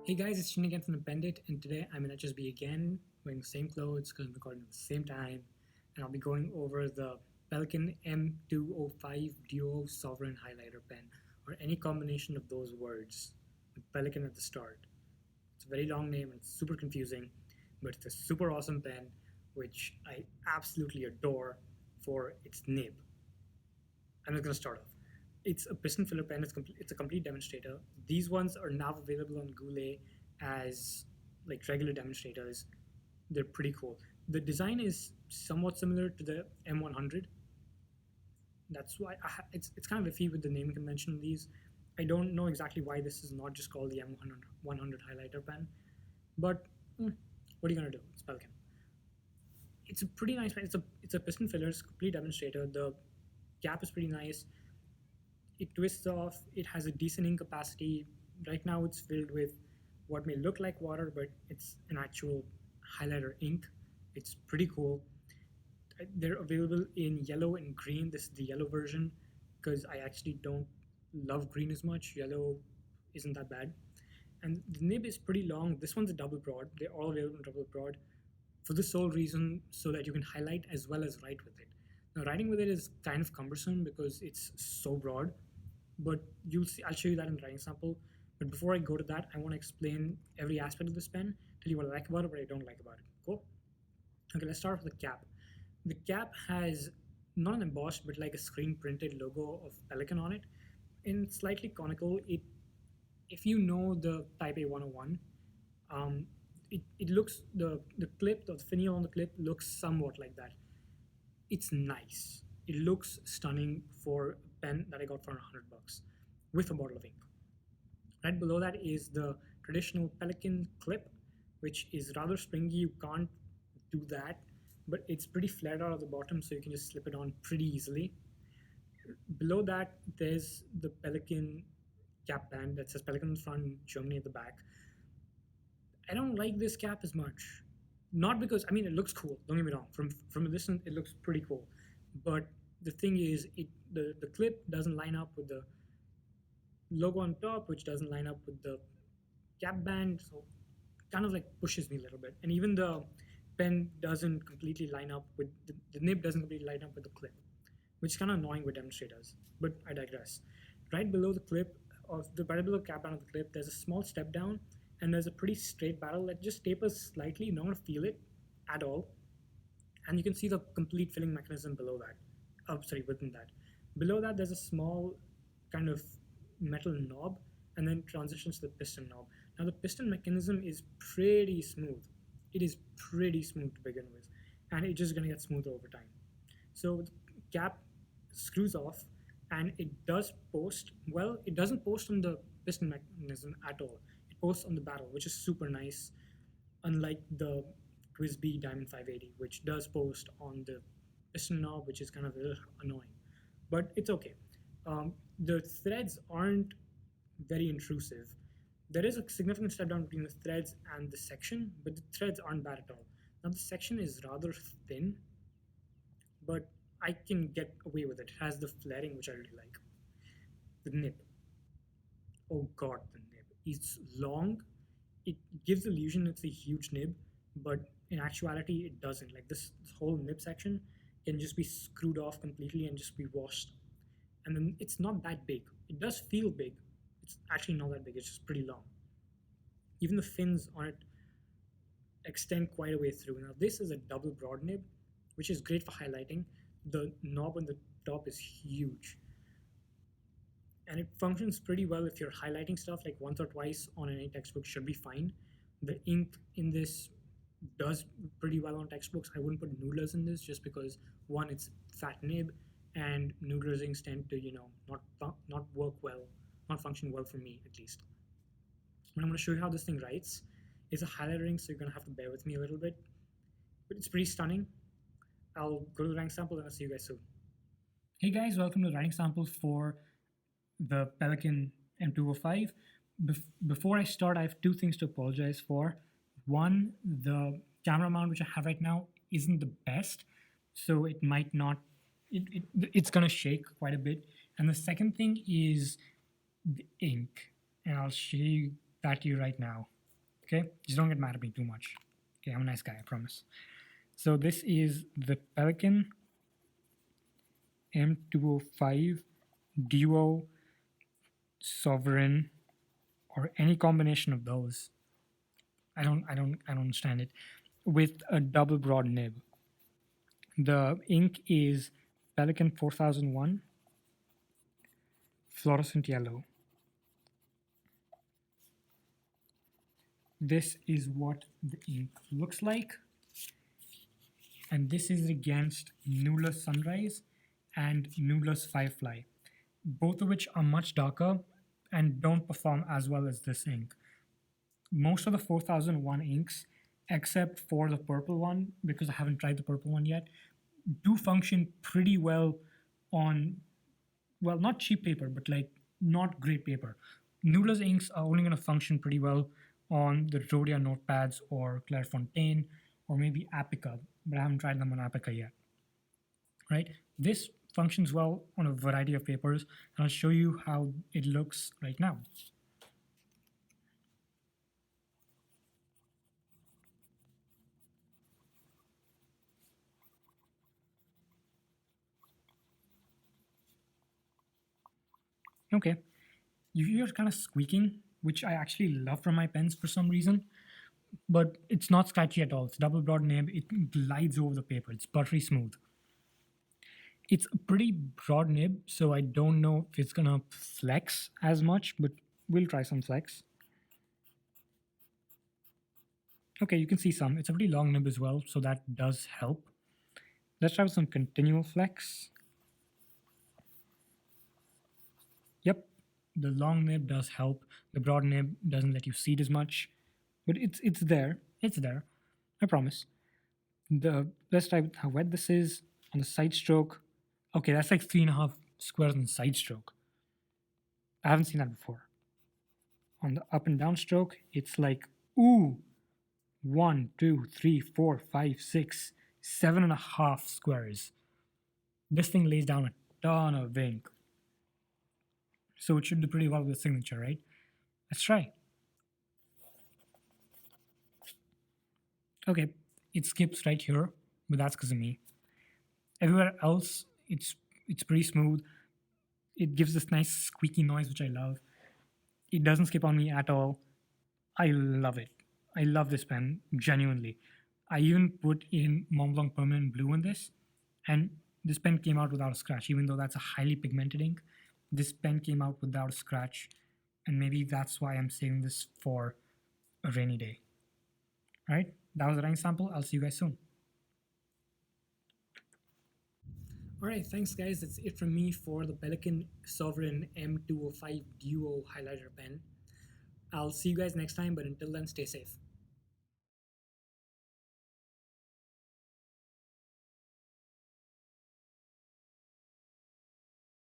Hey guys, it's Chin again from the Pendit, and today I'm in HSB again, wearing the same clothes because I'm recording at the same time, and I'll be going over the Pelikan M205 Duo Sovereign Highlighter pen, or any combination of those words with Pelikan at the start. It's a very long name and it's super confusing, but it's a super awesome pen, which I absolutely adore for its nib. I'm just going to start off. It's a piston filler pen. It's a complete demonstrator. These ones are now available on Goulet as like regular demonstrators. They're pretty cool. The design is somewhat similar to the M100. That's why it's kind of iffy with the naming convention of these. I don't know exactly why this is not just called the M100 highlighter pen, but what are you gonna do? It's Pelikan. It's a pretty nice pen. It's a piston filler. It's a complete demonstrator. The cap is pretty nice. It twists off. It has a decent ink capacity. Right now it's filled with what may look like water, but it's an actual highlighter ink. It's pretty cool. They're available in yellow and green. This is the yellow version because I actually don't love green as much. Yellow isn't that bad. And the nib is pretty long. This one's a double broad. They're all available in double broad for the sole reason so that you can highlight as well as write with it. Now, writing with it is kind of cumbersome because it's so broad, but you'll see. I'll show you that in the writing sample. But before I go to that, I want to explain every aspect of this pen, tell you what I like about it, what I don't like about it. Cool? Okay, let's start with the cap. The cap has not an embossed, but like a screen printed logo of Pelikan on it, and slightly conical. If you know the Type A 101, it looks the clip, the finial on the clip looks somewhat like that. It's nice. It looks stunning for a pen that I got for $100 with a bottle of ink. Right below that is the traditional Pelikan clip, which is rather springy. You can't do that, but it's pretty flared out at the bottom, so you can just slip it on pretty easily. Below that, there's the Pelikan cap band that says Pelikan in the front, Germany at the back. I don't like this cap as much. Not because it looks cool. Don't get me wrong. From a distance, it looks pretty cool, but the thing is, the clip doesn't line up with the logo on top, which doesn't line up with the cap band, so kind of like pushes me a little bit. And even the pen doesn't completely line up with the nib doesn't completely line up with the clip, which is kind of annoying with demonstrators. But I digress. Right below the clip right below the cap band of the clip, there's a small step down, and there's a pretty straight barrel that just tapers slightly. You're not gonna feel it at all, and you can see the complete filling mechanism below that. Within that. Below that, there's a small kind of metal knob, and then transitions to the piston knob. Now the piston mechanism is pretty smooth. It is pretty smooth to begin with, and it's just gonna get smoother over time. So the cap screws off, and it does post. Well, it doesn't post on the piston mechanism at all. It posts on the barrel, which is super nice, unlike the TWSBI Diamond 580, which does post on the piston knob, which is kind of a little annoying, but it's okay. The threads aren't very intrusive. There is a significant step down between the threads and the section, but the threads aren't bad at all. Now the section is rather thin, but I can get away with it. It has the flaring, which I really like. The nib. Oh god, the nib. It's long. It gives the illusion it's a huge nib, but in actuality it doesn't. Like this whole nib section can just be screwed off completely and just be washed. And then it's not that big. It does feel big. It's actually not that big. It's just pretty long. Even the fins on it extend quite a way through. Now this is a double broad nib, which is great for highlighting. The knob on the top is huge, and it functions pretty well if you're highlighting stuff like once or twice on any textbook. Should be fine. The ink in this does pretty well on textbooks. I wouldn't put noodlers in this just because one, it's fat nib, and noodlers inks tend to not work well, not function well for me at least. But I'm going to show you how this thing writes. It's a highlighter ink, so you're going to have to bear with me a little bit, but it's pretty stunning. I'll go to the writing sample and I'll see you guys soon. Hey guys, welcome to the writing sample for the Pelikan M205. Before I start, I have two things to apologize for. One, the camera mount which I have right now isn't the best, so it might not, it's gonna shake quite a bit. And the second thing is the ink, and I'll show you that to you right now. Okay, just don't get mad at me too much. Okay, I'm a nice guy, I promise. So this is the Pelikan M205 Duo Sovereign, or any combination of those. I don't understand it. With a double broad nib. The ink is Pelikan 4001 fluorescent yellow. This is what the ink looks like. And this is against Nula's Sunrise and Nula's Firefly, both of which are much darker and don't perform as well as this ink. Most of the 4001 inks, except for the purple one, because I haven't tried the purple one yet, do function pretty well on, well, not cheap paper, but like not great paper. Nula's inks are only going to function pretty well on the Rhodia notepads or Clairefontaine or maybe Apica, but I haven't tried them on Apica yet. Right? This functions well on a variety of papers, and I'll show you how it looks right now. Okay, you hear kind of squeaking, which I actually love from my pens for some reason, but it's not scratchy at all. It's double broad nib, it glides over the paper, it's buttery smooth. It's a pretty broad nib, so I don't know if it's gonna flex as much, but we'll try some flex. Okay, you can see some. It's a pretty long nib as well, so that does help. Let's try with some continual flex. Yep, the long nib does help. The broad nib doesn't let you see it as much, but it's there. It's there. I promise. Let's try how wet this is on the side stroke. Okay, that's like 3.5 squares on the side stroke. I haven't seen that before. On the up and down stroke, it's like, ooh, 1, 2, 3, 4, 5, 6, 7.5 squares. This thing lays down a ton of ink. So it should do pretty well with the signature, right? Let's try. Okay, it skips right here, but that's because of me. Everywhere else, it's pretty smooth. It gives this nice squeaky noise, which I love. It doesn't skip on me at all. I love it. I love this pen, genuinely. I even put in Mont Blanc Permanent Blue in this, and this pen came out without a scratch, even though that's a highly pigmented ink. This pen came out without a scratch, and maybe that's why I'm saving this for a rainy day. All right, that was the writing sample. I'll see you guys soon. All right, thanks guys. That's it from me for the Pelikan Souveran M205 Duo Highlighter pen. I'll see you guys next time, but until then, stay safe.